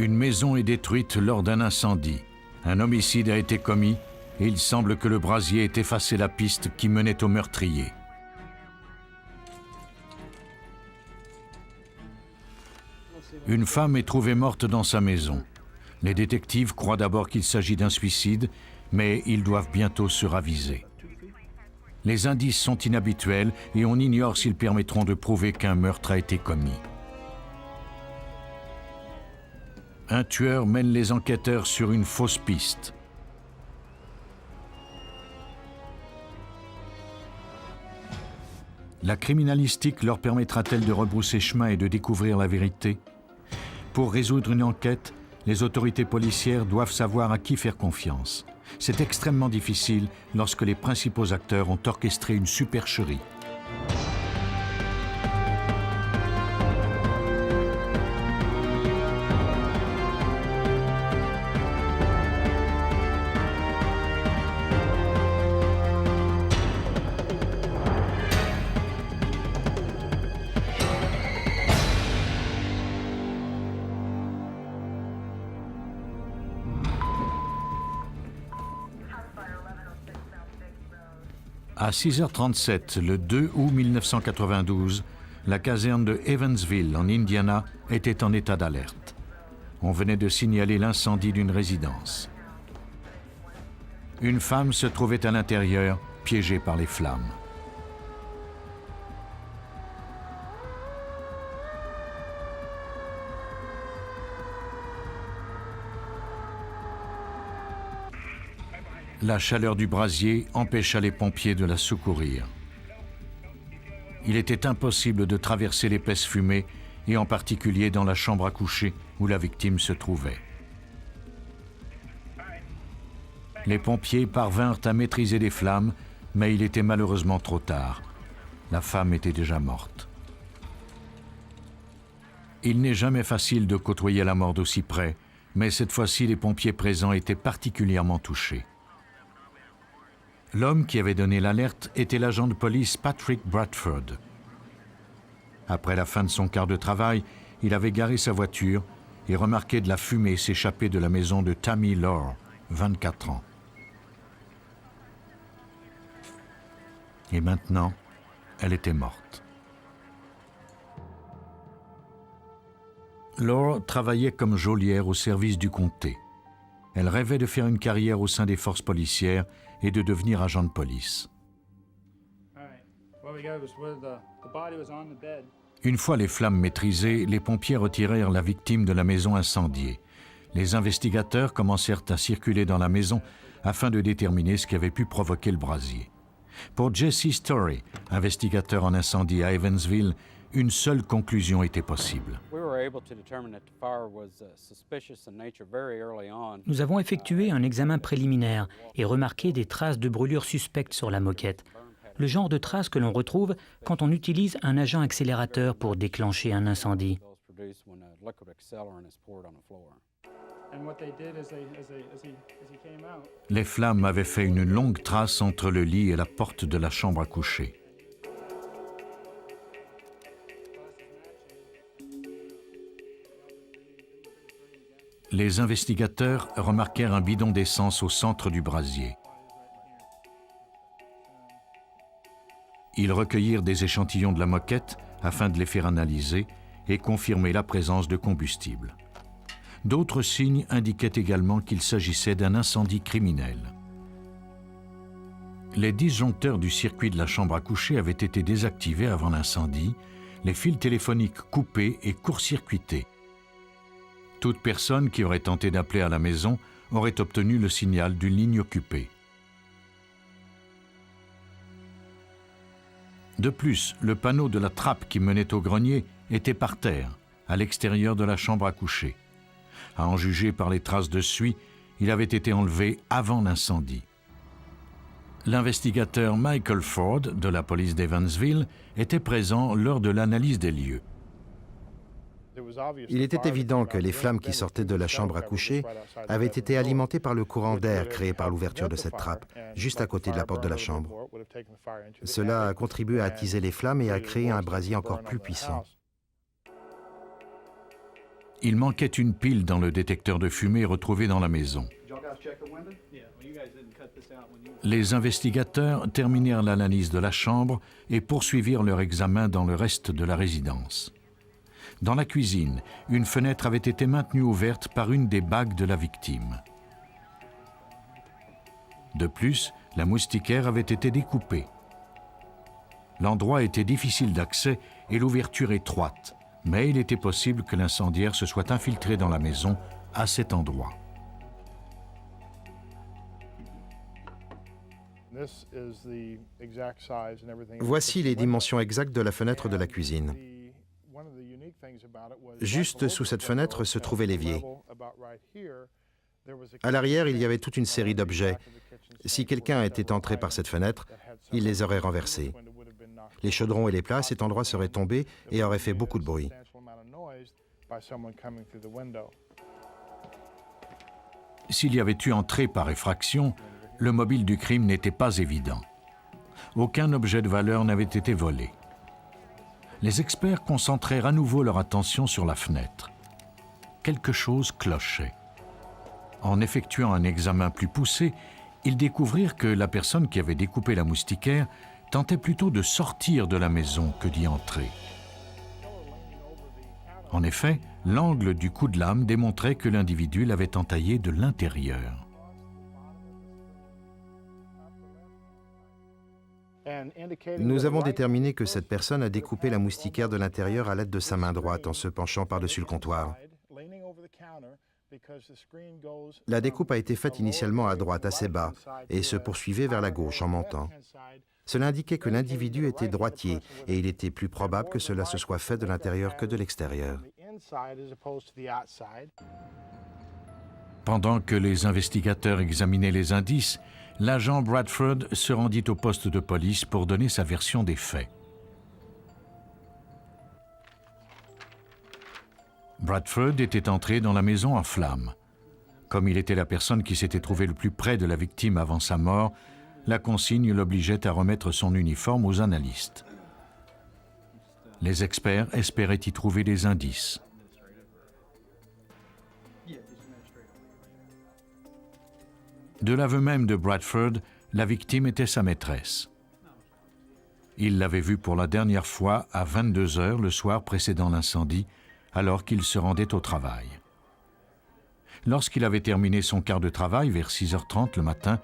Une maison est détruite lors d'un incendie. Un homicide a été commis et il semble que le brasier ait effacé la piste qui menait au meurtrier. Une femme est trouvée morte dans sa maison. Les détectives croient d'abord qu'il s'agit d'un suicide, mais ils doivent bientôt se raviser. Les indices sont inhabituels et on ignore s'ils permettront de prouver qu'un meurtre a été commis. Un tueur mène les enquêteurs sur une fausse piste. La criminalistique leur permettra-t-elle de rebrousser chemin et de découvrir la vérité? Pour résoudre une enquête, les autorités policières doivent savoir à qui faire confiance. C'est extrêmement difficile lorsque les principaux acteurs ont orchestré une supercherie. À 6h37, le 2 août 1992, la caserne de Evansville, en Indiana, était en état d'alerte. On venait de signaler l'incendie d'une résidence. Une femme se trouvait à l'intérieur, piégée par les flammes. La chaleur du brasier empêcha les pompiers de la secourir. Il était impossible de traverser l'épaisse fumée, et en particulier dans la chambre à coucher où la victime se trouvait. Les pompiers parvinrent à maîtriser les flammes, mais il était malheureusement trop tard. La femme était déjà morte. Il n'est jamais facile de côtoyer la mort d'aussi près, mais cette fois-ci, les pompiers présents étaient particulièrement touchés. L'homme qui avait donné l'alerte était l'agent de police Patrick Bradford. Après la fin de son quart de travail, il avait garé sa voiture et remarqué de la fumée s'échapper de la maison de Tammy Lore, 24 ans. Et maintenant, elle était morte. Lore travaillait comme geôlière au service du comté. Elle rêvait de faire une carrière au sein des forces policières et de devenir agent de police. Une fois les flammes maîtrisées, les pompiers retirèrent la victime de la maison incendiée. Les investigateurs commencèrent à circuler dans la maison afin de déterminer ce qui avait pu provoquer le brasier. Pour Jesse Story, investigateur en incendie à Evansville, une seule conclusion était possible. Nous avons effectué un examen préliminaire et remarqué des traces de brûlure suspectes sur la moquette. Le genre de traces que l'on retrouve quand on utilise un agent accélérateur pour déclencher un incendie. Les flammes avaient fait une longue trace entre le lit et la porte de la chambre à coucher. Les investigateurs remarquèrent un bidon d'essence au centre du brasier. Ils recueillirent des échantillons de la moquette afin de les faire analyser et confirmer la présence de combustible. D'autres signes indiquaient également qu'il s'agissait d'un incendie criminel. Les disjoncteurs du circuit de la chambre à coucher avaient été désactivés avant l'incendie, les fils téléphoniques coupés et court-circuités. Toute personne qui aurait tenté d'appeler à la maison aurait obtenu le signal d'une ligne occupée. De plus, le panneau de la trappe qui menait au grenier était par terre, à l'extérieur de la chambre à coucher. À en juger par les traces de suie, il avait été enlevé avant l'incendie. L'investigateur Michael Ford de la police d'Evansville était présent lors de l'analyse des lieux. Il était évident que les flammes qui sortaient de la chambre à coucher avaient été alimentées par le courant d'air créé par l'ouverture de cette trappe, juste à côté de la porte de la chambre. Cela a contribué à attiser les flammes et à créer un brasier encore plus puissant. il manquait une pile dans le détecteur de fumée retrouvé dans la maison. Les investigateurs terminèrent l'analyse de la chambre et poursuivirent leur examen dans le reste de la résidence. Dans la cuisine, une fenêtre avait été maintenue ouverte par une des bagues de la victime. De plus, la moustiquaire avait été découpée. L'endroit était difficile d'accès et l'ouverture étroite, mais il était possible que l'incendiaire se soit infiltré dans la maison à cet endroit. Voici les dimensions exactes de la fenêtre de la cuisine. Juste sous cette fenêtre se trouvait l'évier. À l'arrière, il y avait toute une série d'objets. Si quelqu'un était entré par cette fenêtre, il les aurait renversés. Les chaudrons et les plats à cet endroit seraient tombés et auraient fait beaucoup de bruit. S'il y avait eu entrée par effraction, le mobile du crime n'était pas évident. Aucun objet de valeur n'avait été volé. Les experts concentrèrent à nouveau leur attention sur la fenêtre. Quelque chose clochait. En effectuant un examen plus poussé, ils découvrirent que la personne qui avait découpé la moustiquaire tentait plutôt de sortir de la maison que d'y entrer. En effet, l'angle du coup de lame démontrait que l'individu l'avait entaillé de l'intérieur. Nous avons déterminé que cette personne a découpé la moustiquaire de l'intérieur à l'aide de sa main droite en se penchant par-dessus le comptoir. La découpe a été faite initialement à droite, assez bas, et se poursuivait vers la gauche en montant. Cela indiquait que l'individu était droitier et il était plus probable que cela se soit fait de l'intérieur que de l'extérieur. Pendant que les investigateurs examinaient les indices, l'agent Bradford se rendit au poste de police pour donner sa version des faits. Bradford était entré dans la maison en flammes. Comme il était la personne qui s'était trouvée le plus près de la victime avant sa mort, la consigne l'obligeait à remettre son uniforme aux analystes. Les experts espéraient y trouver des indices. De l'aveu même de Bradford, la victime était sa maîtresse. Il l'avait vue pour la dernière fois à 22 heures le soir précédant l'incendie, alors qu'il se rendait au travail. Lorsqu'il avait terminé son quart de travail vers 6h30 le matin,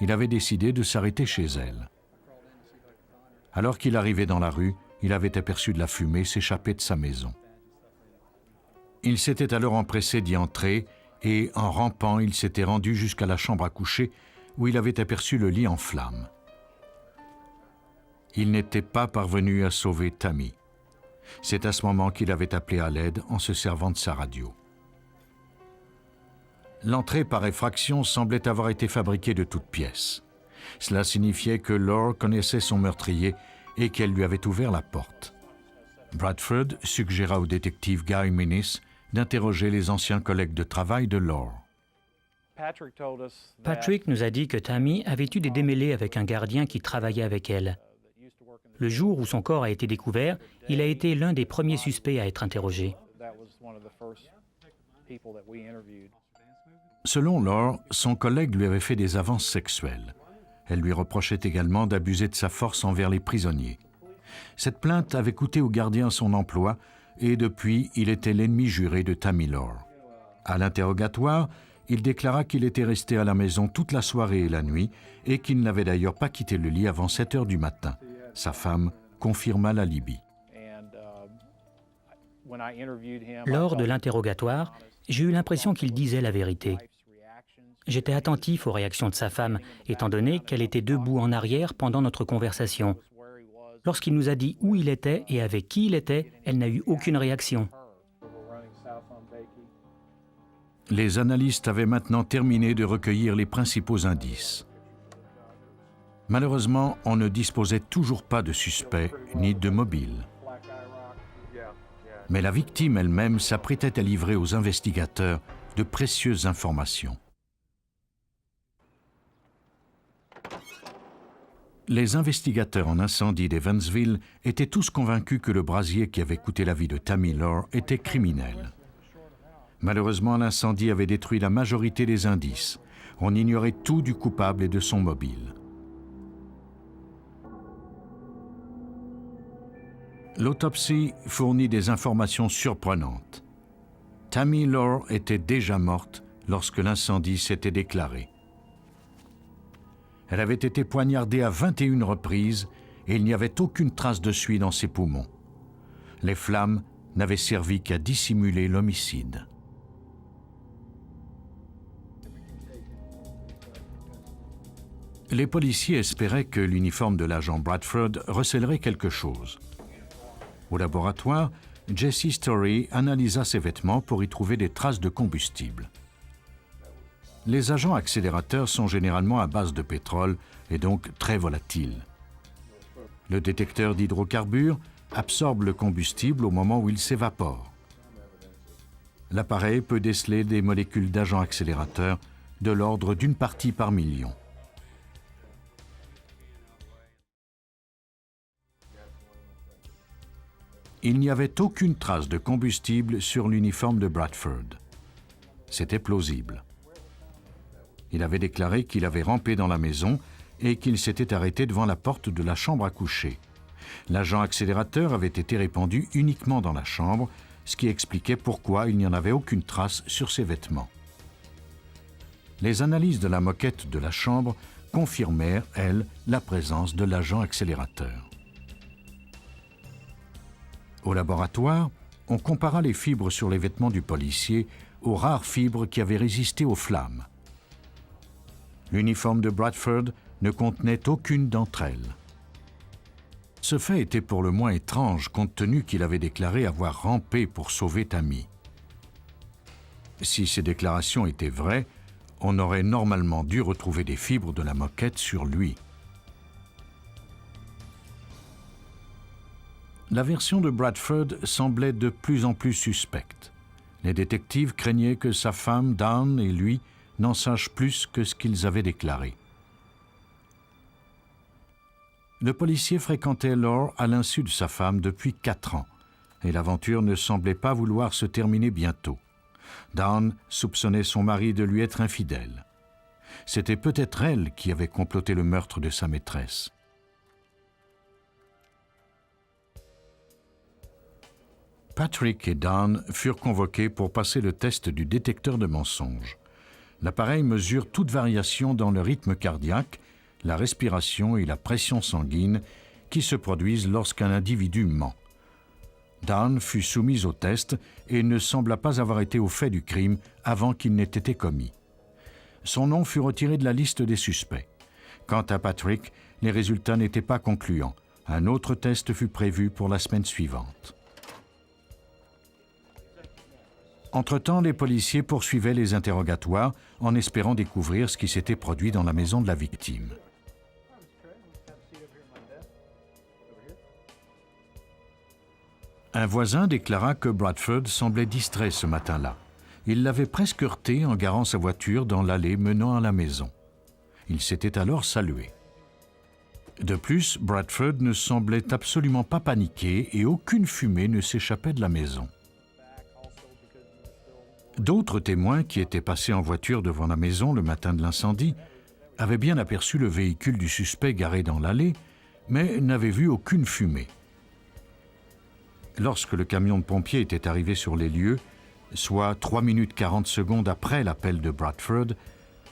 il avait décidé de s'arrêter chez elle. Alors qu'il arrivait dans la rue, il avait aperçu de la fumée s'échapper de sa maison. Il s'était alors empressé d'y entrer et, en rampant, il s'était rendu jusqu'à la chambre à coucher où il avait aperçu le lit en flammes. Il n'était pas parvenu à sauver Tammy. C'est à ce moment qu'il avait appelé à l'aide en se servant de sa radio. L'entrée par effraction semblait avoir été fabriquée de toutes pièces. Cela signifiait que Laure connaissait son meurtrier et qu'elle lui avait ouvert la porte. Bradford suggéra au détective Guy Minnis d'interroger les anciens collègues de travail de Laure. Patrick nous a dit que Tammy avait eu des démêlés avec un gardien qui travaillait avec elle. Le jour où son corps a été découvert, il a été l'un des premiers suspects à être interrogé. Selon Laure, son collègue lui avait fait des avances sexuelles. Elle lui reprochait également d'abuser de sa force envers les prisonniers. Cette plainte avait coûté au gardien son emploi et depuis, il était l'ennemi juré de Tammy Laure. À l'interrogatoire, il déclara qu'il était resté à la maison toute la soirée et la nuit et qu'il n'avait d'ailleurs pas quitté le lit avant 7 heures du matin. Sa femme confirma l'alibi. Lors de l'interrogatoire, j'ai eu l'impression qu'il disait la vérité. J'étais attentif aux réactions de sa femme, étant donné qu'elle était debout en arrière pendant notre conversation. Lorsqu'il nous a dit où il était et avec qui il était, elle n'a eu aucune réaction. Les analystes avaient maintenant terminé de recueillir les principaux indices. Malheureusement, on ne disposait toujours pas de suspect ni de mobile. Mais la victime elle-même s'apprêtait à livrer aux investigateurs de précieuses informations. Les investigateurs en incendie d'Evansville étaient tous convaincus que le brasier qui avait coûté la vie de Tammy Laure était criminel. Malheureusement, l'incendie avait détruit la majorité des indices. On ignorait tout du coupable et de son mobile. L'autopsie fournit des informations surprenantes. Tammy Lore était déjà morte lorsque l'incendie s'était déclaré. Elle avait été poignardée à 21 reprises et il n'y avait aucune trace de suie dans ses poumons. Les flammes n'avaient servi qu'à dissimuler l'homicide. Les policiers espéraient que l'uniforme de l'agent Bradford recèlerait quelque chose. Au laboratoire, Jesse Story analysa ses vêtements pour y trouver des traces de combustible. Les agents accélérateurs sont généralement à base de pétrole et donc très volatiles. Le détecteur d'hydrocarbures absorbe le combustible au moment où il s'évapore. L'appareil peut déceler des molécules d'agents accélérateurs de l'ordre d'une partie par million. Il n'y avait aucune trace de combustible sur l'uniforme de Bradford. C'était plausible. Il avait déclaré qu'il avait rampé dans la maison et qu'il s'était arrêté devant la porte de la chambre à coucher. L'agent accélérateur avait été répandu uniquement dans la chambre, ce qui expliquait pourquoi il n'y en avait aucune trace sur ses vêtements. Les analyses de la moquette de la chambre confirmèrent, elles, la présence de l'agent accélérateur. Au laboratoire, on compara les fibres sur les vêtements du policier aux rares fibres qui avaient résisté aux flammes. L'uniforme de Bradford ne contenait aucune d'entre elles. Ce fait était pour le moins étrange compte tenu qu'il avait déclaré avoir rampé pour sauver Tammy. Si ces déclarations étaient vraies, on aurait normalement dû retrouver des fibres de la moquette sur lui. La version de Bradford semblait de plus en plus suspecte. Les détectives craignaient que sa femme, Dawn, et lui n'en sachent plus que ce qu'ils avaient déclaré. Le policier fréquentait Lore à l'insu de sa femme depuis 4 ans, et l'aventure ne semblait pas vouloir se terminer bientôt. Dawn soupçonnait son mari de lui être infidèle. C'était peut-être elle qui avait comploté le meurtre de sa maîtresse. Patrick et Dawn furent convoqués pour passer le test du détecteur de mensonges. L'appareil mesure toute variation dans le rythme cardiaque, la respiration et la pression sanguine qui se produisent lorsqu'un individu ment. Dawn fut soumise au test et ne sembla pas avoir été au fait du crime avant qu'il n'ait été commis. Son nom fut retiré de la liste des suspects. Quant à Patrick, les résultats n'étaient pas concluants. Un autre test fut prévu pour la semaine suivante. Entre-temps, les policiers poursuivaient les interrogatoires en espérant découvrir ce qui s'était produit dans la maison de la victime. Un voisin déclara que Bradford semblait distrait ce matin-là. Il l'avait presque heurté en garant sa voiture dans l'allée menant à la maison. Il s'était alors salué. De plus, Bradford ne semblait absolument pas paniqué et aucune fumée ne s'échappait de la maison. D'autres témoins qui étaient passés en voiture devant la maison le matin de l'incendie avaient bien aperçu le véhicule du suspect garé dans l'allée, mais n'avaient vu aucune fumée. Lorsque le camion de pompiers était arrivé sur les lieux, soit 3 minutes 40 secondes après l'appel de Bradford,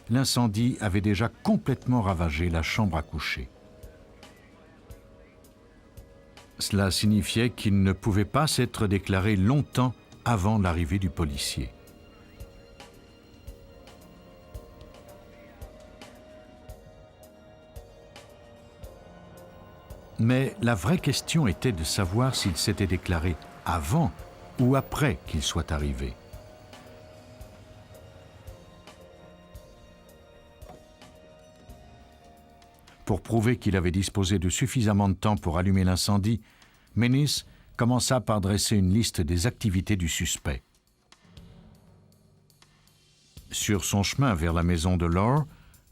l'incendie avait déjà complètement ravagé la chambre à coucher. Cela signifiait qu'il ne pouvait pas s'être déclaré longtemps avant l'arrivée du policier. Mais la vraie question était de savoir s'il s'était déclaré avant ou après qu'il soit arrivé. Pour prouver qu'il avait disposé de suffisamment de temps pour allumer l'incendie, Menis commença par dresser une liste des activités du suspect. Sur son chemin vers la maison de Lore,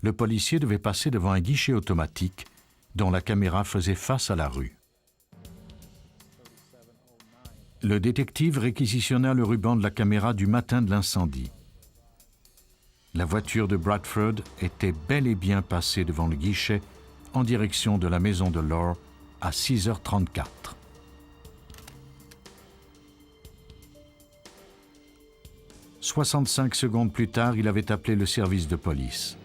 le policier devait passer devant un guichet automatique dont la caméra faisait face à la rue. Le détective réquisitionna le ruban de la caméra du matin de l'incendie. La voiture de Bradford était bel et bien passée devant le guichet en direction de la maison de Laure à 6h34. « 65 secondes plus tard, il avait appelé le service de police.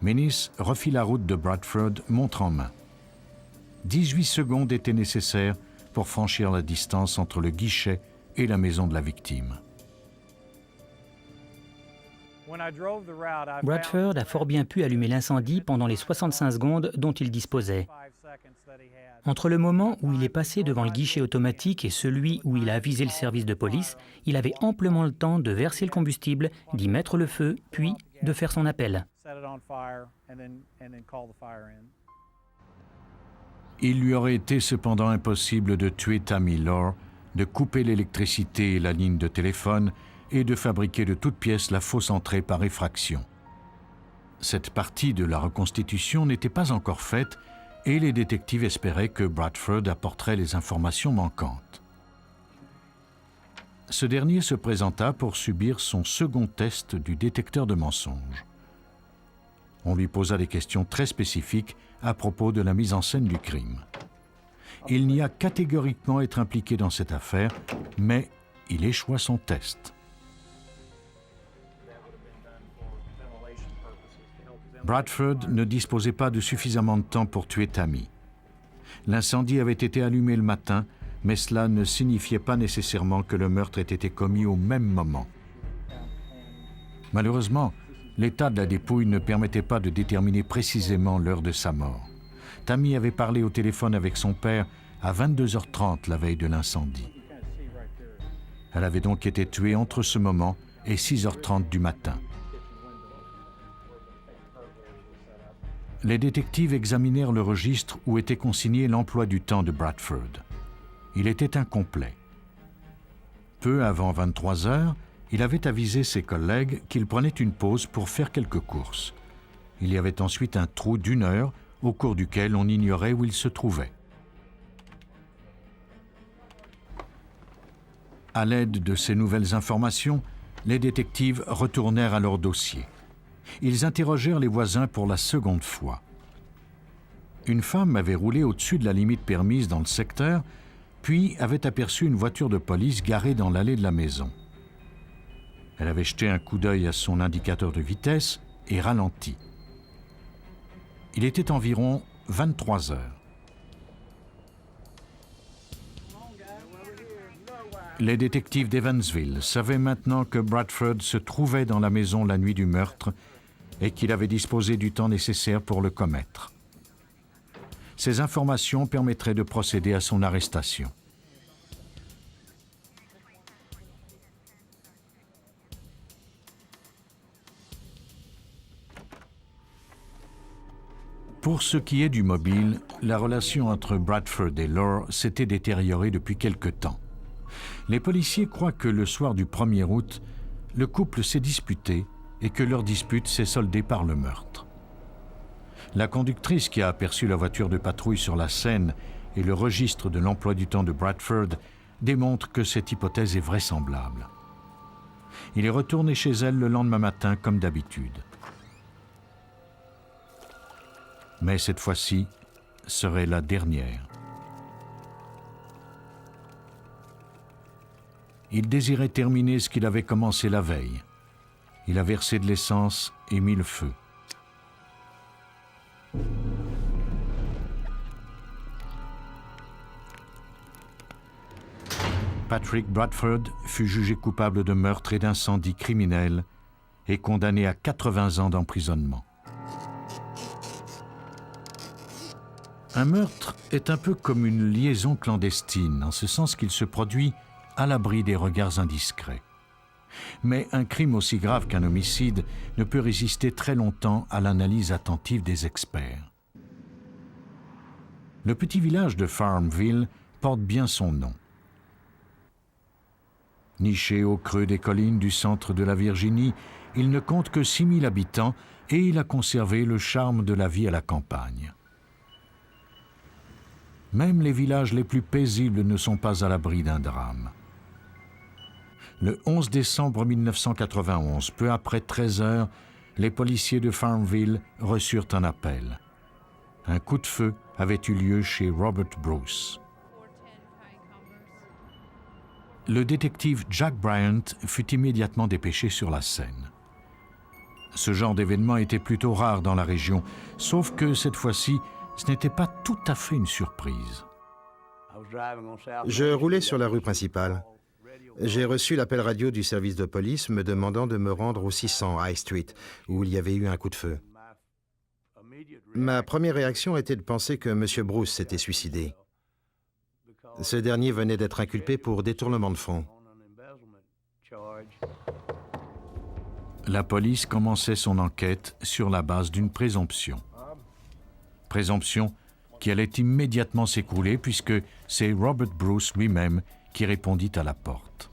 Menis refit la route de Bradford, montre en main. 18 secondes étaient nécessaires pour franchir la distance entre le guichet et la maison de la victime. Bradford a fort bien pu allumer l'incendie pendant les 65 secondes dont il disposait. Entre le moment où il est passé devant le guichet automatique et celui où il a avisé le service de police, il avait amplement le temps de verser le combustible, d'y mettre le feu, puis de faire son appel. Il lui aurait été cependant impossible de tuer Tammy Laure, de couper l'électricité et la ligne de téléphone et de fabriquer de toutes pièces la fausse entrée par effraction. Cette partie de la reconstitution n'était pas encore faite et les détectives espéraient que Bradford apporterait les informations manquantes. Ce dernier se présenta pour subir son second test du détecteur de mensonges. On lui posa des questions très spécifiques à propos de la mise en scène du crime. Il nia catégoriquement être impliqué dans cette affaire, mais il échoua son test. Bradford ne disposait pas de suffisamment de temps pour tuer Tammy. L'incendie avait été allumé le matin, mais cela ne signifiait pas nécessairement que le meurtre ait été commis au même moment. Malheureusement, l'état de la dépouille ne permettait pas de déterminer précisément l'heure de sa mort. Tammy avait parlé au téléphone avec son père à 22h30 la veille de l'incendie. Elle avait donc été tuée entre ce moment et 6h30 du matin. Les détectives examinèrent le registre où était consigné l'emploi du temps de Bradford. Il était incomplet. Peu avant 23h, il avait avisé ses collègues qu'il prenait une pause pour faire quelques courses. Il y avait ensuite un trou d'1 heure au cours duquel on ignorait où il se trouvait. À l'aide de ces nouvelles informations, les détectives retournèrent à leur dossier. Ils interrogèrent les voisins pour la seconde fois. Une femme avait roulé au-dessus de la limite permise dans le secteur, puis avait aperçu une voiture de police garée dans l'allée de la maison. Elle avait jeté un coup d'œil à son indicateur de vitesse et ralenti. Il était environ 23 heures. Les détectives d'Evansville savaient maintenant que Bradford se trouvait dans la maison la nuit du meurtre et qu'il avait disposé du temps nécessaire pour le commettre. Ces informations permettraient de procéder à son arrestation. Pour ce qui est du mobile, la relation entre Bradford et Laure s'était détériorée depuis quelque temps. Les policiers croient que le soir du 1er août, le couple s'est disputé et que leur dispute s'est soldée par le meurtre. La conductrice qui a aperçu la voiture de patrouille sur la scène et le registre de l'emploi du temps de Bradford démontrent que cette hypothèse est vraisemblable. Il est retourné chez elle le lendemain matin comme d'habitude. Mais cette fois-ci serait la dernière. Il désirait terminer ce qu'il avait commencé la veille. Il a versé de l'essence et mis le feu. Patrick Bradford fut jugé coupable de meurtre et d'incendie criminel et condamné à 80 ans d'emprisonnement. Un meurtre est un peu comme une liaison clandestine, en ce sens qu'il se produit à l'abri des regards indiscrets. Mais un crime aussi grave qu'un homicide ne peut résister très longtemps à l'analyse attentive des experts. Le petit village de Farmville porte bien son nom. Niché au creux des collines du centre de la Virginie, il ne compte que 6000 habitants et il a conservé le charme de la vie à la campagne. Même les villages les plus paisibles ne sont pas à l'abri d'un drame. Le 11 décembre 1991, peu après 13 heures, les policiers de Farmville reçurent un appel. Un coup de feu avait eu lieu chez Robert Bruce. Le détective Jack Bryant fut immédiatement dépêché sur la scène. Ce genre d'événement était plutôt rare dans la région, sauf que cette fois-ci, ce n'était pas tout à fait une surprise. Je roulais sur la rue principale. J'ai reçu l'appel radio du service de police me demandant de me rendre au 600 High Street, où il y avait eu un coup de feu. Ma première réaction était de penser que M. Bruce s'était suicidé. Ce dernier venait d'être inculpé pour détournement de fonds. La police commençait son enquête sur la base d'une présomption. Présomption qui allait immédiatement s'écrouler puisque c'est Robert Bruce lui-même qui répondit à la porte.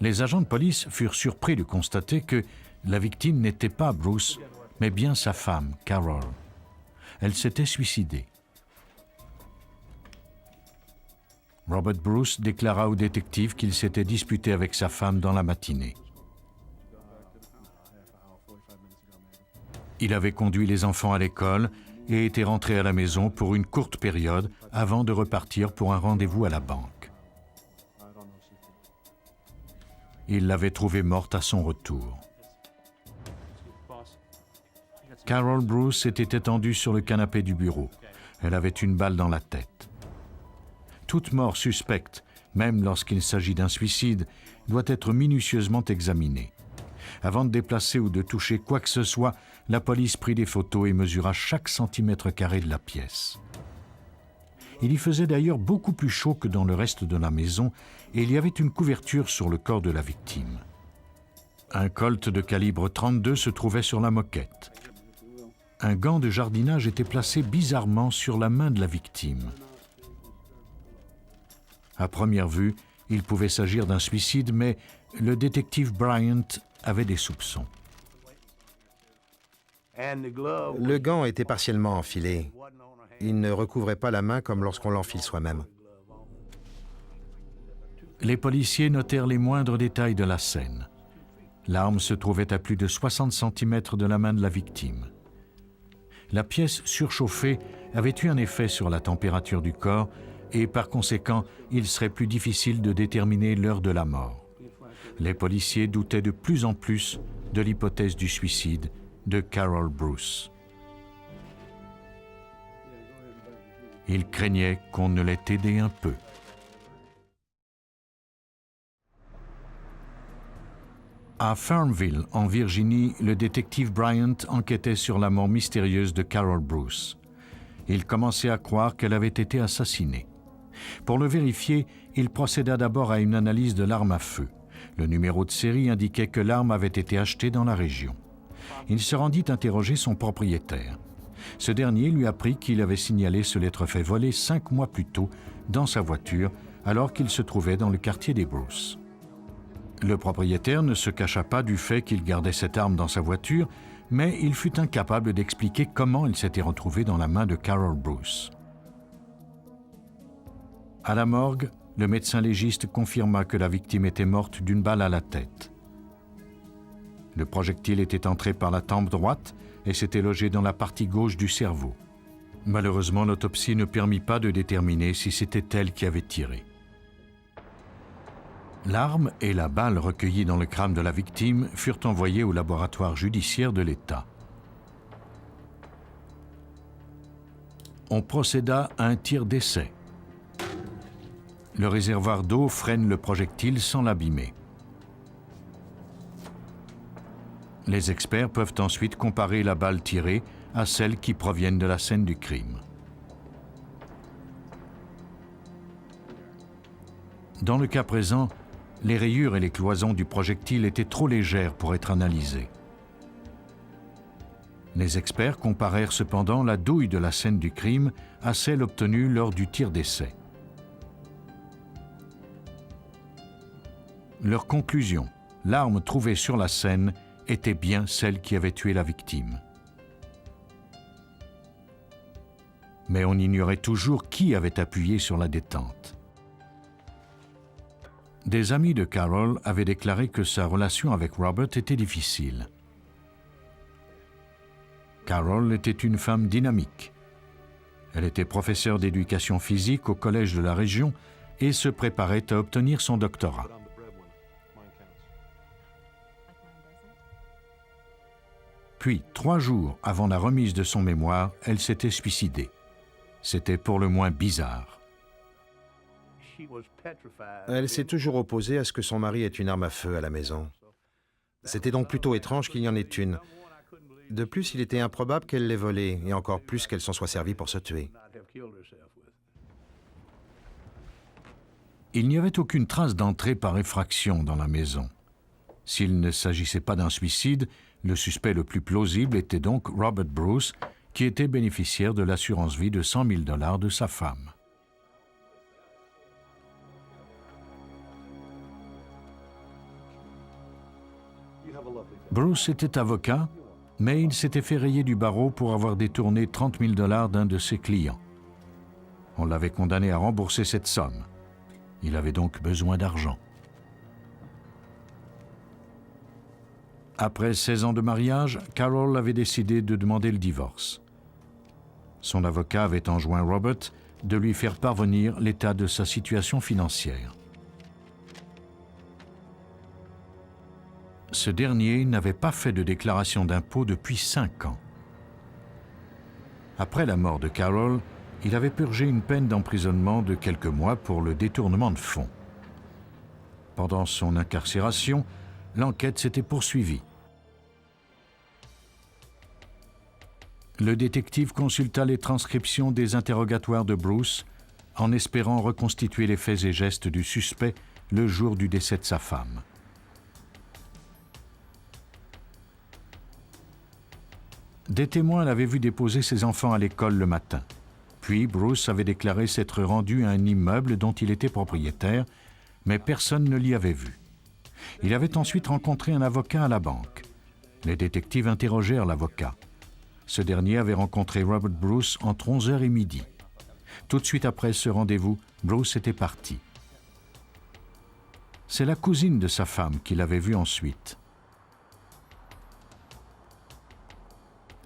Les agents de police furent surpris de constater que la victime n'était pas Bruce, mais bien sa femme, Carol. Elle s'était suicidée. Robert Bruce déclara au détective qu'il s'était disputé avec sa femme dans la matinée. Il avait conduit les enfants à l'école et était rentré à la maison pour une courte période avant de repartir pour un rendez-vous à la banque. Il l'avait trouvée morte à son retour. Carol Bruce était étendue sur le canapé du bureau. Elle avait une balle dans la tête. Toute mort suspecte, même lorsqu'il s'agit d'un suicide, doit être minutieusement examinée. Avant de déplacer ou de toucher quoi que ce soit, la police prit des photos et mesura chaque centimètre carré de la pièce. Il y faisait d'ailleurs beaucoup plus chaud que dans le reste de la maison et il y avait une couverture sur le corps de la victime. Un Colt de calibre 32 se trouvait sur la moquette. Un gant de jardinage était placé bizarrement sur la main de la victime. À première vue, il pouvait s'agir d'un suicide, mais le détective Bryant avait des soupçons. Le gant était partiellement enfilé. Il ne recouvrait pas la main comme lorsqu'on l'enfile soi-même. Les policiers notèrent les moindres détails de la scène. L'arme se trouvait à plus de 60 cm de la main de la victime. La pièce surchauffée avait eu un effet sur la température du corps et par conséquent, il serait plus difficile de déterminer l'heure de la mort. Les policiers doutaient de plus en plus de l'hypothèse du suicide de Carol Bruce. Ils craignaient qu'on ne l'ait aidé un peu. À Farmville, en Virginie, le détective Bryant enquêtait sur la mort mystérieuse de Carol Bruce. Il commençait à croire qu'elle avait été assassinée. Pour le vérifier, il procéda d'abord à une analyse de l'arme à feu. Le numéro de série indiquait que l'arme avait été achetée dans la région. Il se rendit interroger son propriétaire. Ce dernier lui apprit qu'il avait signalé se l'être fait voler 5 mois plus tôt dans sa voiture, alors qu'il se trouvait dans le quartier des Bruce. Le propriétaire ne se cacha pas du fait qu'il gardait cette arme dans sa voiture, mais il fut incapable d'expliquer comment elle s'était retrouvée dans la main de Carol Bruce. À la morgue, le médecin légiste confirma que la victime était morte d'une balle à la tête. Le projectile était entré par la tempe droite et s'était logé dans la partie gauche du cerveau. Malheureusement, l'autopsie ne permit pas de déterminer si c'était elle qui avait tiré. L'arme et la balle recueillies dans le crâne de la victime furent envoyées au laboratoire judiciaire de l'État. On procéda à un tir d'essai. Le réservoir d'eau freine le projectile sans l'abîmer. Les experts peuvent ensuite comparer la balle tirée à celles qui proviennent de la scène du crime. Dans le cas présent, les rayures et les cloisons du projectile étaient trop légères pour être analysées. Les experts comparèrent cependant la douille de la scène du crime à celle obtenue lors du tir d'essai. Leur conclusion, l'arme trouvée sur la scène était bien celle qui avait tué la victime. Mais on ignorait toujours qui avait appuyé sur la détente. Des amis de Carol avaient déclaré que sa relation avec Robert était difficile. Carol était une femme dynamique. Elle était professeure d'éducation physique au collège de la région et se préparait à obtenir son doctorat. Puis, 3 jours avant la remise de son mémoire, elle s'était suicidée. C'était pour le moins bizarre. Elle s'est toujours opposée à ce que son mari ait une arme à feu à la maison. C'était donc plutôt étrange qu'il y en ait une. De plus, il était improbable qu'elle l'ait volée, et encore plus qu'elle s'en soit servie pour se tuer. Il n'y avait aucune trace d'entrée par effraction dans la maison. S'il ne s'agissait pas d'un suicide, le suspect le plus plausible était donc Robert Bruce, qui était bénéficiaire de l'assurance vie de 100 000 $ de sa femme. Bruce était avocat, mais il s'était fait rayer du barreau pour avoir détourné 30 000 $ d'un de ses clients. On l'avait condamné à rembourser cette somme. Il avait donc besoin d'argent. Après 16 ans de mariage, Carol avait décidé de demander le divorce. Son avocat avait enjoint Robert de lui faire parvenir l'état de sa situation financière. Ce dernier n'avait pas fait de déclaration d'impôt depuis 5 ans. Après la mort de Carol, il avait purgé une peine d'emprisonnement de quelques mois pour le détournement de fonds. Pendant son incarcération, l'enquête s'était poursuivie. Le détective consulta les transcriptions des interrogatoires de Bruce en espérant reconstituer les faits et gestes du suspect le jour du décès de sa femme. Des témoins l'avaient vu déposer ses enfants à l'école le matin. Puis Bruce avait déclaré s'être rendu à un immeuble dont il était propriétaire, mais personne ne l'y avait vu. Il avait ensuite rencontré un avocat à la banque. Les détectives interrogèrent l'avocat. Ce dernier avait rencontré Robert Bruce entre 11h et midi. Tout de suite après ce rendez-vous, Bruce était parti. C'est la cousine de sa femme qui l'avait vu ensuite.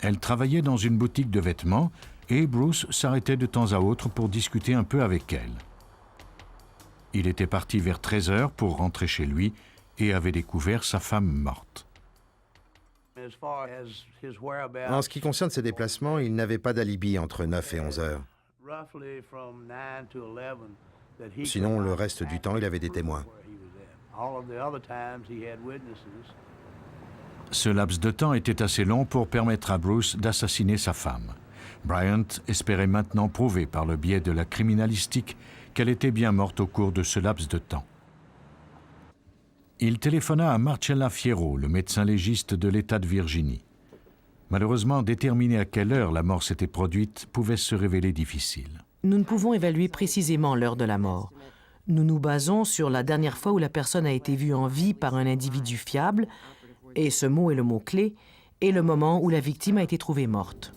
Elle travaillait dans une boutique de vêtements et Bruce s'arrêtait de temps à autre pour discuter un peu avec elle. Il était parti vers 13h pour rentrer chez lui et avait découvert sa femme morte. En ce qui concerne ses déplacements, il n'avait pas d'alibi entre 9 et 11 heures. Sinon, le reste du temps, il avait des témoins. Ce laps de temps était assez long pour permettre à Bruce d'assassiner sa femme. Bryant espérait maintenant prouver par le biais de la criminalistique qu'elle était bien morte au cours de ce laps de temps. Il téléphona à Marcella Fierro, le médecin légiste de l'État de Virginie. Malheureusement, déterminer à quelle heure la mort s'était produite pouvait se révéler difficile. Nous ne pouvons évaluer précisément l'heure de la mort. Nous nous basons sur la dernière fois où la personne a été vue en vie par un individu fiable, et ce mot est le mot-clé, et le moment où la victime a été trouvée morte.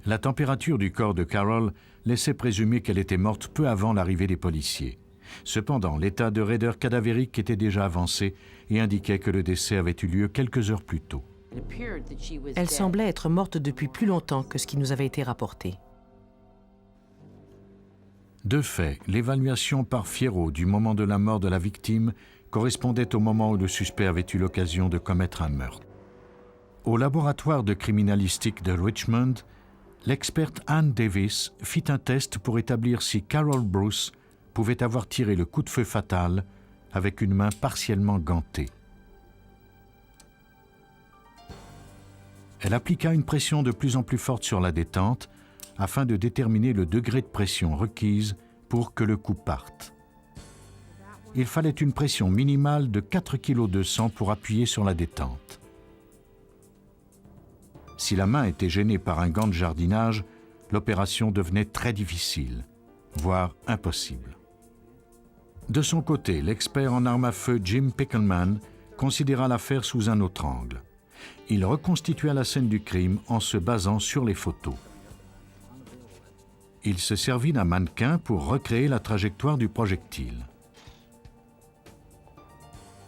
La température du corps de Carol laissait présumer qu'elle était morte peu avant l'arrivée des policiers. Cependant, l'état de raideur cadavérique était déjà avancé et indiquait que le décès avait eu lieu quelques heures plus tôt. Elle semblait être morte depuis plus longtemps que ce qui nous avait été rapporté. De fait, l'évaluation par Fierro du moment de la mort de la victime correspondait au moment où le suspect avait eu l'occasion de commettre un meurtre. Au laboratoire de criminalistique de Richmond, l'experte Anne Davis fit un test pour établir si Carol Bruce pouvait avoir tiré le coup de feu fatal avec une main partiellement gantée. Elle appliqua une pression de plus en plus forte sur la détente afin de déterminer le degré de pression requise pour que le coup parte. Il fallait une pression minimale de 4 kg de sang pour appuyer sur la détente. Si la main était gênée par un gant de jardinage, l'opération devenait très difficile, voire impossible. De son côté, l'expert en armes à feu Jim Pickelman considéra l'affaire sous un autre angle. Il reconstitua la scène du crime en se basant sur les photos. Il se servit d'un mannequin pour recréer la trajectoire du projectile.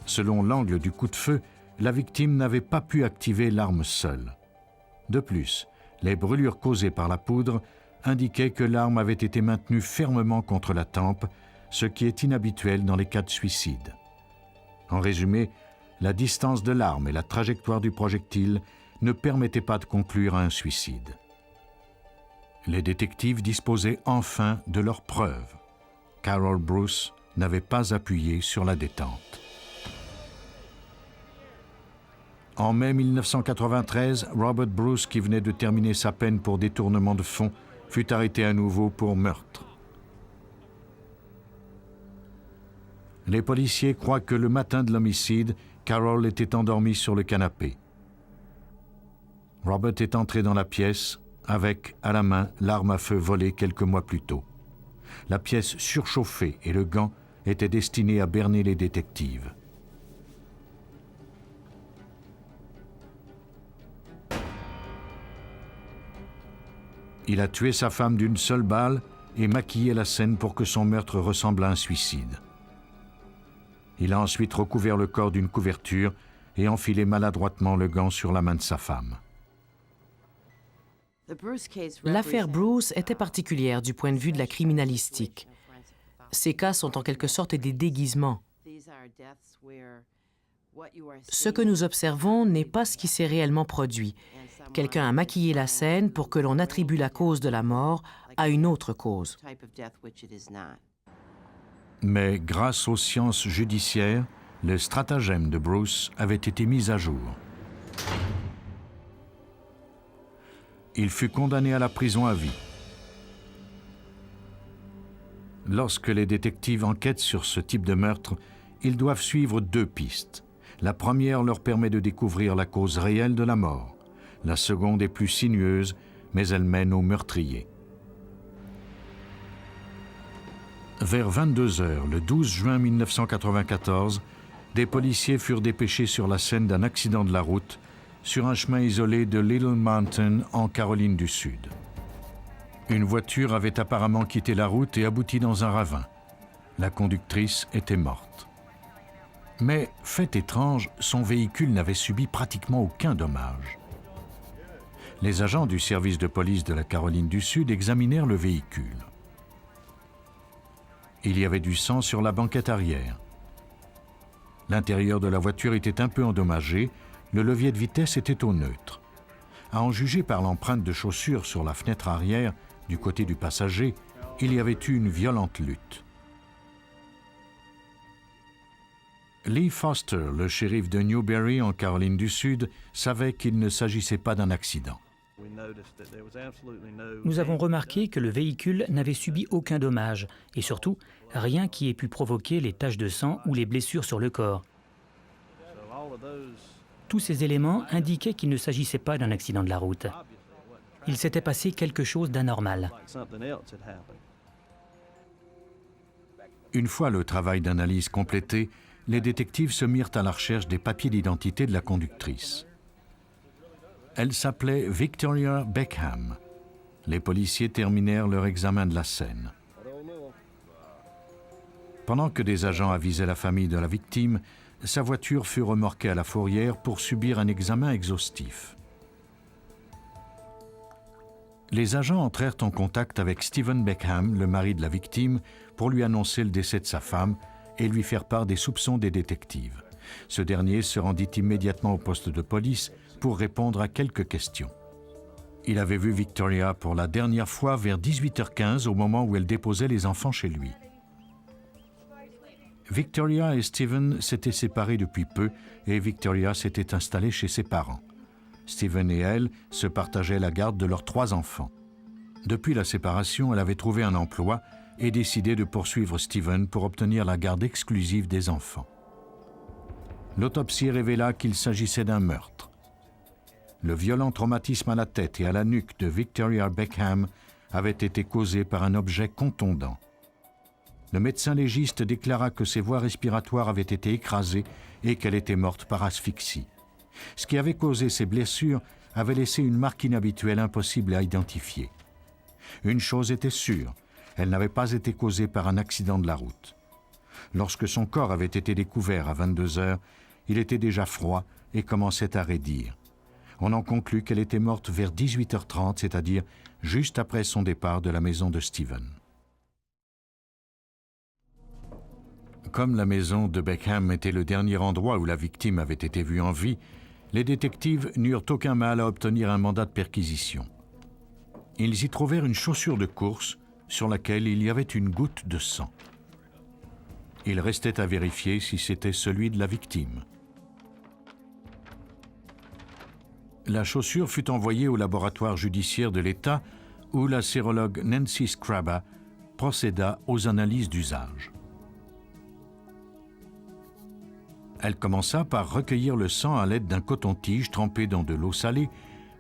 Selon l'angle du coup de feu, la victime n'avait pas pu activer l'arme seule. De plus, les brûlures causées par la poudre indiquaient que l'arme avait été maintenue fermement contre la tempe, ce qui est inhabituel dans les cas de suicide. En résumé, la distance de l'arme et la trajectoire du projectile ne permettaient pas de conclure à un suicide. Les détectives disposaient enfin de leurs preuves. Carol Bruce n'avait pas appuyé sur la détente. En mai 1993, Robert Bruce, qui venait de terminer sa peine pour détournement de fonds, fut arrêté à nouveau pour meurtre. Les policiers croient que le matin de l'homicide, Carol était endormie sur le canapé. Robert est entré dans la pièce avec, à la main, l'arme à feu volée quelques mois plus tôt. La pièce surchauffée et le gant étaient destinés à berner les détectives. Il a tué sa femme d'une seule balle et maquillé la scène pour que son meurtre ressemble à un suicide. Il a ensuite recouvert le corps d'une couverture et enfilé maladroitement le gant sur la main de sa femme. L'affaire Bruce était particulière du point de vue de la criminalistique. Ces cas sont en quelque sorte des déguisements. Ce que nous observons n'est pas ce qui s'est réellement produit. Quelqu'un a maquillé la scène pour que l'on attribue la cause de la mort à une autre cause. Mais grâce aux sciences judiciaires, le stratagème de Bruce avait été mis à jour. Il fut condamné à la prison à vie. Lorsque les détectives enquêtent sur ce type de meurtre, ils doivent suivre deux pistes. La première leur permet de découvrir la cause réelle de la mort. La seconde est plus sinueuse, mais elle mène au meurtrier. Vers 22 heures, le 12 juin 1994, des policiers furent dépêchés sur la scène d'un accident de la route sur un chemin isolé de Little Mountain en Caroline du Sud. Une voiture avait apparemment quitté la route et abouti dans un ravin. La conductrice était morte. Mais, fait étrange, son véhicule n'avait subi pratiquement aucun dommage. Les agents du service de police de la Caroline du Sud examinèrent le véhicule. Il y avait du sang sur la banquette arrière. L'intérieur de la voiture était un peu endommagé, le levier de vitesse était au neutre. À en juger par l'empreinte de chaussures sur la fenêtre arrière, du côté du passager, il y avait eu une violente lutte. Lee Foster, le shérif de Newberry en Caroline du Sud, savait qu'il ne s'agissait pas d'un accident. Nous avons remarqué que le véhicule n'avait subi aucun dommage et surtout rien qui ait pu provoquer les taches de sang ou les blessures sur le corps. Tous ces éléments indiquaient qu'il ne s'agissait pas d'un accident de la route. Il s'était passé quelque chose d'anormal. Une fois le travail d'analyse complété, les détectives se mirent à la recherche des papiers d'identité de la conductrice. Elle s'appelait Victoria Beckham. Les policiers terminèrent leur examen de la scène. Pendant que des agents avisaient la famille de la victime, sa voiture fut remorquée à la fourrière pour subir un examen exhaustif. Les agents entrèrent en contact avec Stephen Beckham, le mari de la victime, pour lui annoncer le décès de sa femme et lui faire part des soupçons des détectives. Ce dernier se rendit immédiatement au poste de police pour répondre à quelques questions. Il avait vu Victoria pour la dernière fois vers 18h15 au moment où elle déposait les enfants chez lui. Victoria et Stephen s'étaient séparés depuis peu et Victoria s'était installée chez ses parents. Stephen et elle se partageaient la garde de leurs 3 enfants. Depuis la séparation, elle avait trouvé un emploi et décidé de poursuivre Stephen pour obtenir la garde exclusive des enfants. L'autopsie révéla qu'il s'agissait d'un meurtre. Le violent traumatisme à la tête et à la nuque de Victoria Beckham avait été causé par un objet contondant. Le médecin légiste déclara que ses voies respiratoires avaient été écrasées et qu'elle était morte par asphyxie. Ce qui avait causé ces blessures avait laissé une marque inhabituelle impossible à identifier. Une chose était sûre, elle n'avait pas été causée par un accident de la route. Lorsque son corps avait été découvert à 22 heures, il était déjà froid et commençait à raidir. On en conclut qu'elle était morte vers 18h30, c'est-à-dire juste après son départ de la maison de Stephen. Comme la maison de Beckham était le dernier endroit où la victime avait été vue en vie, les détectives n'eurent aucun mal à obtenir un mandat de perquisition. Ils y trouvèrent une chaussure de course sur laquelle il y avait une goutte de sang. Il restait à vérifier si c'était celui de la victime. La chaussure fut envoyée au laboratoire judiciaire de l'État où la sérologue Nancy Scraba procéda aux analyses d'usage. Elle commença par recueillir le sang à l'aide d'un coton-tige trempé dans de l'eau salée,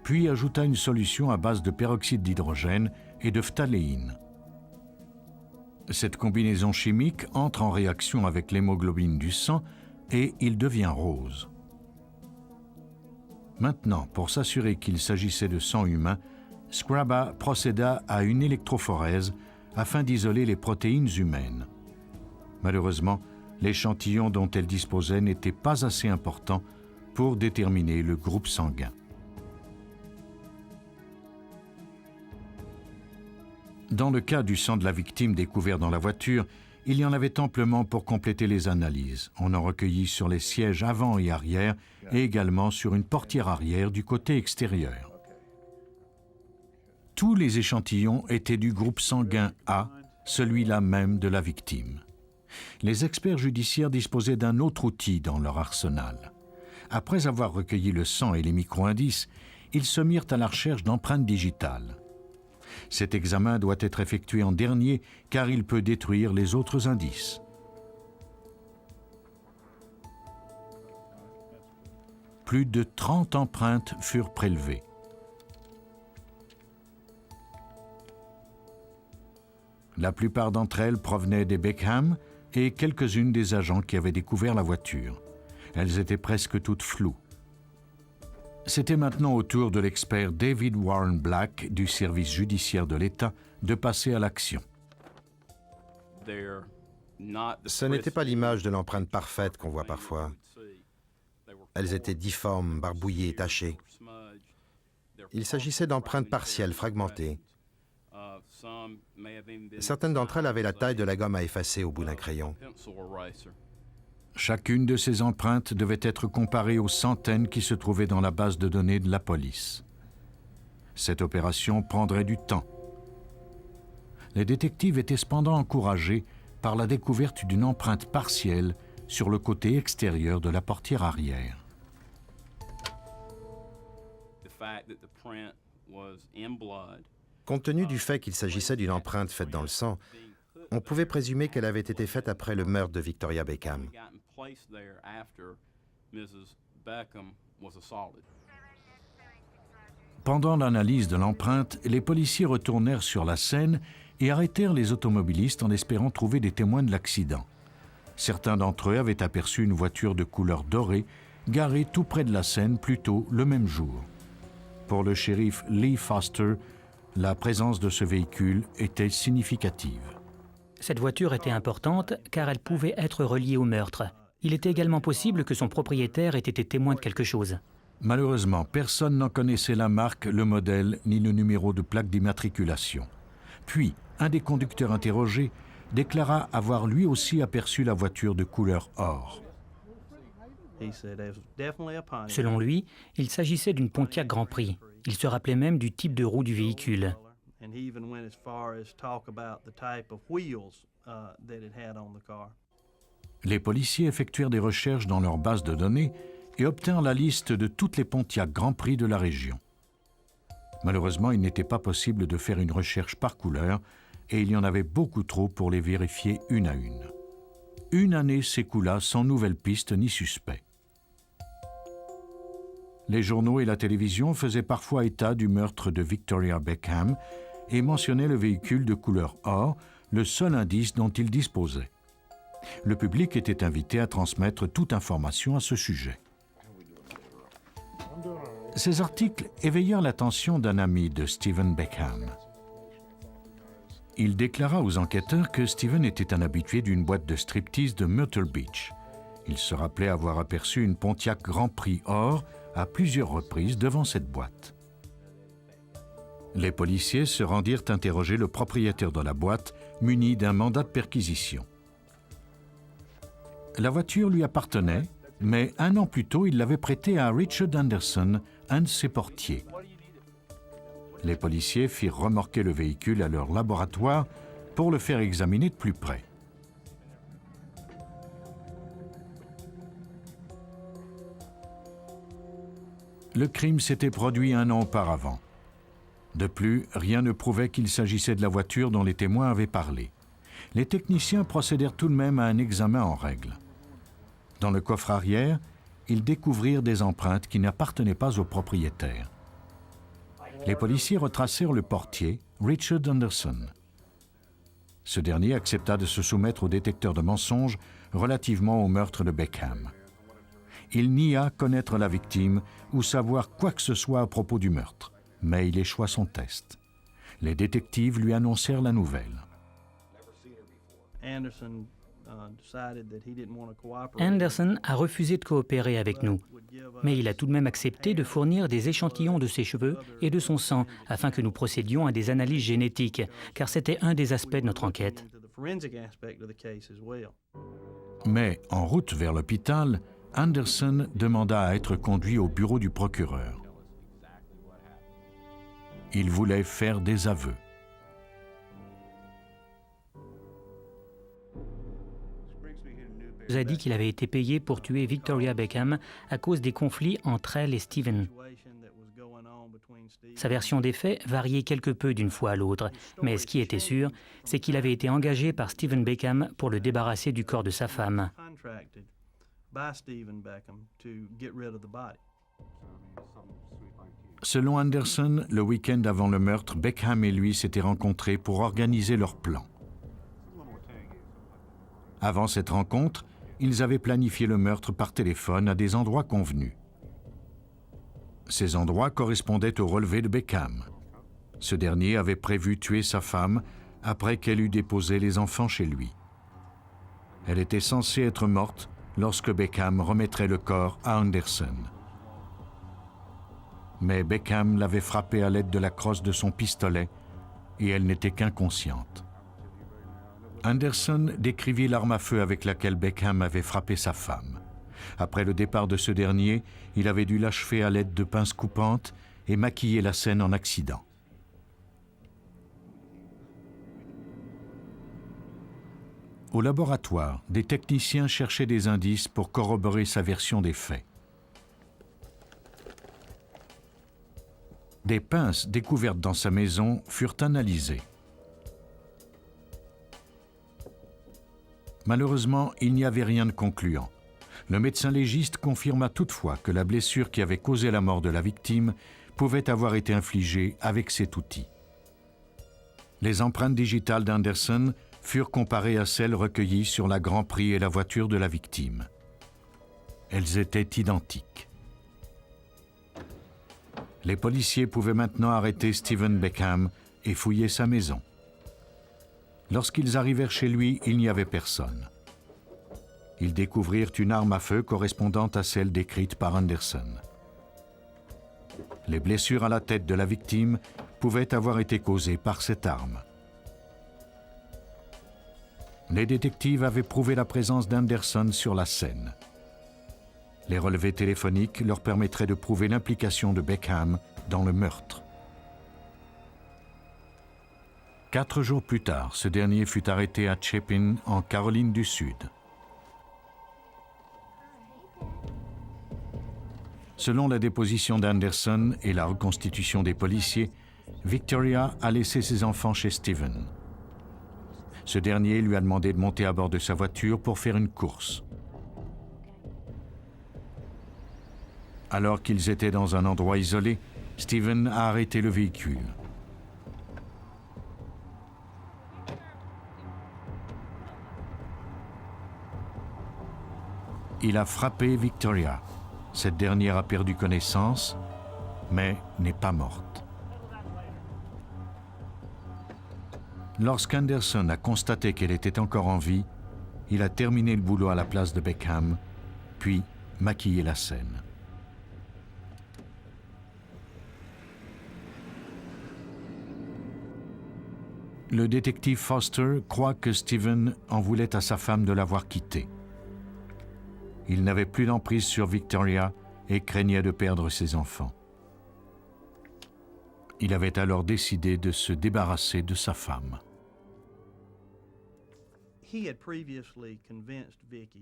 puis ajouta une solution à base de peroxyde d'hydrogène et de phthaléine. Cette combinaison chimique entre en réaction avec l'hémoglobine du sang et il devient rose. Maintenant, pour s'assurer qu'il s'agissait de sang humain, Scraba procéda à une électrophorèse afin d'isoler les protéines humaines. Malheureusement, l'échantillon dont elle disposait n'était pas assez important pour déterminer le groupe sanguin. Dans le cas du sang de la victime découvert dans la voiture, il y en avait amplement pour compléter les analyses. On en recueillit sur les sièges avant et arrière et également sur une portière arrière du côté extérieur. Tous les échantillons étaient du groupe sanguin A, celui-là même de la victime. Les experts judiciaires disposaient d'un autre outil dans leur arsenal. Après avoir recueilli le sang et les micro-indices, ils se mirent à la recherche d'empreintes digitales. Cet examen doit être effectué en dernier car il peut détruire les autres indices. Plus de 30 empreintes furent prélevées. La plupart d'entre elles provenaient des Beckham et quelques-unes des agents qui avaient découvert la voiture. Elles étaient presque toutes floues. C'était maintenant au tour de l'expert David Warren Black du service judiciaire de l'État de passer à l'action. Ce n'était pas l'image de l'empreinte parfaite qu'on voit parfois. Elles étaient difformes, barbouillées, tachées. Il s'agissait d'empreintes partielles, fragmentées. Certaines d'entre elles avaient la taille de la gomme à effacer au bout d'un crayon. Chacune de ces empreintes devait être comparée aux centaines qui se trouvaient dans la base de données de la police. Cette opération prendrait du temps. Les détectives étaient cependant encouragés par la découverte d'une empreinte partielle sur le côté extérieur de la portière arrière. Compte tenu du fait qu'il s'agissait d'une empreinte faite dans le sang, on pouvait présumer qu'elle avait été faite après le meurtre de Victoria Beckham. Pendant l'analyse de l'empreinte, les policiers retournèrent sur la scène et arrêtèrent les automobilistes en espérant trouver des témoins de l'accident. Certains d'entre eux avaient aperçu une voiture de couleur dorée garée tout près de la scène plus tôt le même jour. Pour le shérif Lee Foster, la présence de ce véhicule était significative. Cette voiture était importante car elle pouvait être reliée au meurtre. Il était également possible que son propriétaire ait été témoin de quelque chose. Malheureusement, personne n'en connaissait la marque, le modèle ni le numéro de plaque d'immatriculation. Puis, un des conducteurs interrogés déclara avoir lui aussi aperçu la voiture de couleur or. Selon lui, il s'agissait d'une Pontiac Grand Prix. Il se rappelait même du type de roue du véhicule. Les policiers effectuèrent des recherches dans leur base de données et obtinrent la liste de toutes les Pontiac Grand Prix de la région. Malheureusement, il n'était pas possible de faire une recherche par couleur et il y en avait beaucoup trop pour les vérifier une à une. Une année s'écoula sans nouvelle piste ni suspect. Les journaux et la télévision faisaient parfois état du meurtre de Victoria Beckham et mentionnaient le véhicule de couleur or, le seul indice dont ils disposaient. Le public était invité à transmettre toute information à ce sujet. Ces articles éveillèrent l'attention d'un ami de Stephen Beckham. il déclara aux enquêteurs que Steven était un habitué d'une boîte de striptease de Myrtle Beach. Il se rappelait avoir aperçu une Pontiac Grand Prix or à plusieurs reprises devant cette boîte. Les policiers se rendirent interroger le propriétaire de la boîte, muni d'un mandat de perquisition. La voiture lui appartenait, mais un an plus tôt, il l'avait prêtée à Richard Anderson, un de ses portiers. Les policiers firent remorquer le véhicule à leur laboratoire pour le faire examiner de plus près. Le crime s'était produit un an auparavant. De plus, rien ne prouvait qu'il s'agissait de la voiture dont les témoins avaient parlé. Les techniciens procédèrent tout de même à un examen en règle. Dans le coffre arrière, ils découvrirent des empreintes qui n'appartenaient pas au propriétaire. Les policiers retracèrent le portier, Richard Anderson. Ce dernier accepta de se soumettre au détecteur de mensonges relativement au meurtre de Beckham. Il nia connaître la victime ou savoir quoi que ce soit à propos du meurtre, mais il échoua son test. Les détectives lui annoncèrent la nouvelle. Anderson a refusé de coopérer avec nous, mais il a tout de même accepté de fournir des échantillons de ses cheveux et de son sang afin que nous procédions à des analyses génétiques, car c'était un des aspects de notre enquête. Mais en route vers l'hôpital, Anderson demanda à être conduit au bureau du procureur. Il voulait faire des aveux. Il nous a dit qu'il avait été payé pour tuer Victoria Beckham à cause des conflits entre elle et Steven. Sa version des faits variait quelque peu d'une fois à l'autre, mais ce qui était sûr, c'est qu'il avait été engagé par Steven Beckham pour le débarrasser du corps de sa femme. Selon Anderson, le week-end avant le meurtre, Beckham et lui s'étaient rencontrés pour organiser leur plan. Avant cette rencontre, ils avaient planifié le meurtre par téléphone à des endroits convenus. Ces endroits correspondaient au relevé de Beckham. Ce dernier avait prévu tuer sa femme après qu'elle eût déposé les enfants chez lui. Elle était censée être morte lorsque Beckham remettrait le corps à Anderson. Mais Beckham l'avait frappée à l'aide de la crosse de son pistolet et elle n'était qu'inconsciente. Anderson décrivit l'arme à feu avec laquelle Beckham avait frappé sa femme. Après le départ de ce dernier, il avait dû l'achever à l'aide de pinces coupantes et maquiller la scène en accident. Au laboratoire, des techniciens cherchaient des indices pour corroborer sa version des faits. Des pinces découvertes dans sa maison furent analysées. Malheureusement, il n'y avait rien de concluant. Le médecin légiste confirma toutefois que la blessure qui avait causé la mort de la victime pouvait avoir été infligée avec cet outil. Les empreintes digitales d'Anderson furent comparées à celles recueillies sur la Grand Prix et la voiture de la victime. Elles étaient identiques. Les policiers pouvaient maintenant arrêter Steven Beckham et fouiller sa maison. Lorsqu'ils arrivèrent chez lui, il n'y avait personne. Ils découvrirent une arme à feu correspondant à celle décrite par Anderson. Les blessures à la tête de la victime pouvaient avoir été causées par cette arme. Les détectives avaient prouvé la présence d'Anderson sur la scène. Les relevés téléphoniques leur permettraient de prouver l'implication de Beckham dans le meurtre. 4 jours plus tard, ce dernier fut arrêté à Chapin, en Caroline du Sud. Selon la déposition d'Anderson et la reconstitution des policiers, Victoria a laissé ses enfants chez Steven. Ce dernier lui a demandé de monter à bord de sa voiture pour faire une course. Alors qu'ils étaient dans un endroit isolé, Steven a arrêté le véhicule. Il a frappé Victoria. Cette dernière a perdu connaissance, mais n'est pas morte. Lorsqu'Anderson a constaté qu'elle était encore en vie, il a terminé le boulot à la place de Beckham, puis maquillé la scène. Le détective Foster croit que Steven en voulait à sa femme de l'avoir quitté. Il n'avait plus d'emprise sur Victoria et craignait de perdre ses enfants. Il avait alors décidé de se débarrasser de sa femme.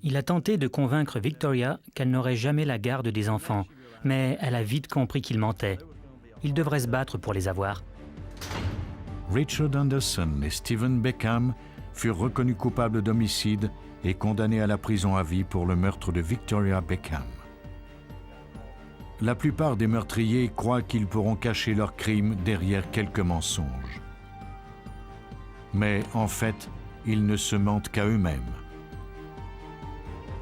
Il a tenté de convaincre Victoria qu'elle n'aurait jamais la garde des enfants, mais elle a vite compris qu'il mentait. Il devrait se battre pour les avoir. Richard Anderson et Stephen Beckham furent reconnus coupables d'homicide et condamnés à la prison à vie pour le meurtre de Victoria Beckham. La plupart des meurtriers croient qu'ils pourront cacher leurs crimes derrière quelques mensonges. Mais en fait, ils ne se mentent qu'à eux-mêmes.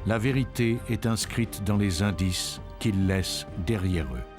La vérité est inscrite dans les indices qu'ils laissent derrière eux.